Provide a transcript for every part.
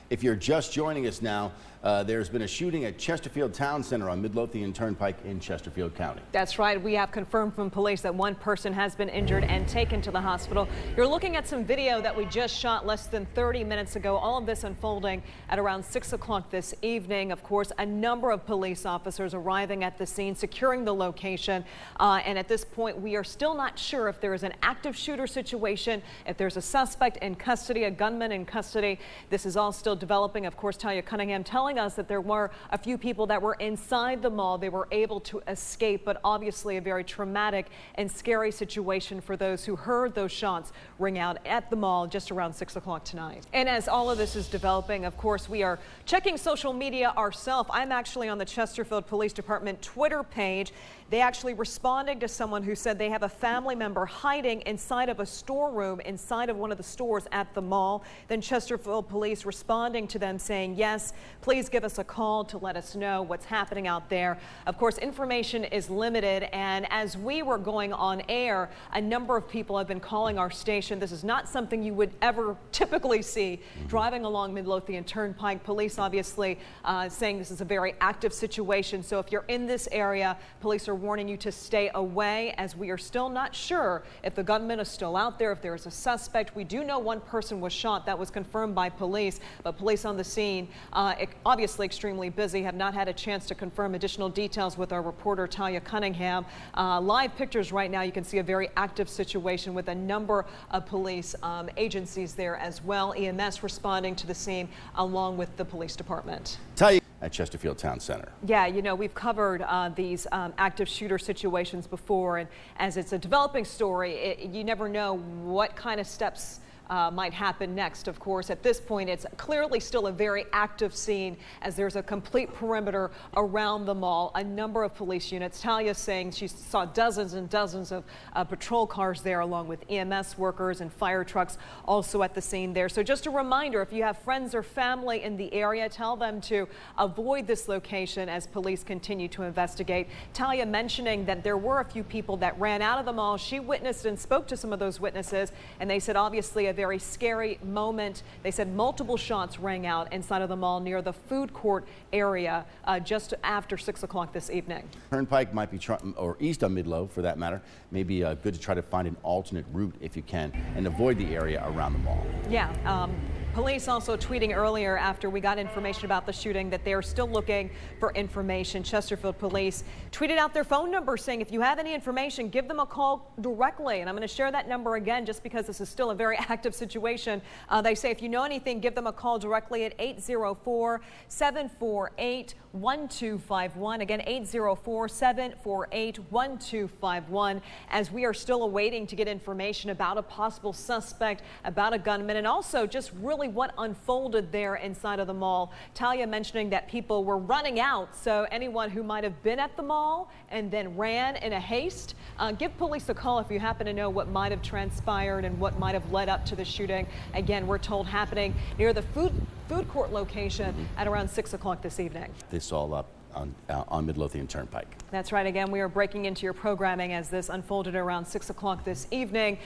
If you're just joining us now, there's been a shooting at Chesterfield Town Center on Midlothian Turnpike in Chesterfield County. That's right. We have confirmed from police that one person has been injured and taken to the hospital. You're looking at some video that we just shot less than 30 minutes ago. All of this unfolding at around 6 o'clock this evening. Of course, a number of police officers arriving at the scene, securing the location. And at this point, we are still not sure if there is an active shooter situation, if there's a suspect in custody, a gunman in custody. This is all still developing. Of course, Talia Cunningham telling us that there were a few people that were inside the mall. They were able to escape, but obviously a very traumatic and scary situation for those who heard those shots ring out at the mall just around 6 o'clock tonight. And as all of this is developing, of course, we are checking social media ourselves. I'm actually on the Chesterfield Police Department Twitter page. They actually responding to someone who said they have a family member hiding inside of a storeroom inside of one of the stores at the mall. Then Chesterfield Police responding to them saying, yes, please give us a call to let us know what's happening out there. Of course, information is limited, and as we were going on air, a number of people have been calling our station. This is not something you would ever typically see driving along Midlothian Turnpike. Police obviously saying this is a very active situation. So if you're in this area, police are warning you to stay away, as we are still not sure if the gunman is still out there, if there is a suspect. We do know one person was shot. That was confirmed by police, but police on the scene obviously extremely busy, have not had a chance to confirm additional details with our reporter Talia Cunningham. Live pictures right now, you can see a very active situation with a number of police agencies there as well. EMS responding to the scene along with the police department. Talia at Chesterfield Town Center. Yeah, you know, we've covered these active shooter situations before, and as it's a developing story, you never know what kind of steps might happen next. Of course, at this point, it's clearly still a very active scene as there's a complete perimeter around the mall, a number of police units. Talia saying she saw dozens and dozens of patrol cars there, along with EMS workers and fire trucks also at the scene there. So just a reminder, if you have friends or family in the area, tell them to avoid this location as police continue to investigate. Talia mentioning that there were a few people that ran out of the mall. She witnessed and spoke to some of those witnesses, and they said obviously a very scary moment. They said multiple shots rang out inside of the mall near the food court area just after 6 o'clock this evening. Turnpike might be, or east on Midlow for that matter, may be good to try to find an alternate route if you can and avoid the area around the mall. Yeah. Police also tweeting earlier after we got information about the shooting that they are still looking for information. Chesterfield Police tweeted out their phone number saying if you have any information, give them a call directly. And I'm going to share that number again just because this is still a very active situation. They say if you know anything, give them a call directly at 804-748-1251. Again, 804-748-1251, as we are still awaiting to get information about a possible suspect, about a gunman, and also just really what unfolded there inside of the mall. Talia mentioning that people were running out, so anyone who might have been at the mall and then ran in a haste, give police a call if you happen to know what might have transpired and what might have led up to the shooting. Again, we're told happening near the food court location at around 6 o'clock this evening. This all up on Midlothian Turnpike. That's right. Again, we are breaking into your programming as this unfolded around 6 o'clock this evening,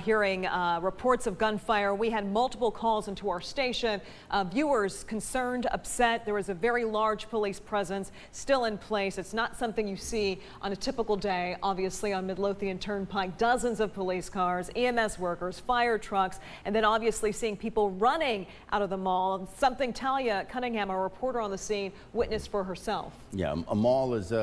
hearing reports of gunfire. We had multiple calls into our station. Viewers concerned, upset. There was a very large police presence still in place. It's not something you see on a typical day, obviously, on Midlothian Turnpike. Dozens of police cars, EMS workers, fire trucks, and then obviously seeing people running out of the mall. Something Talia Cunningham, our reporter on the scene, witnessed for herself. Yeah, a mall is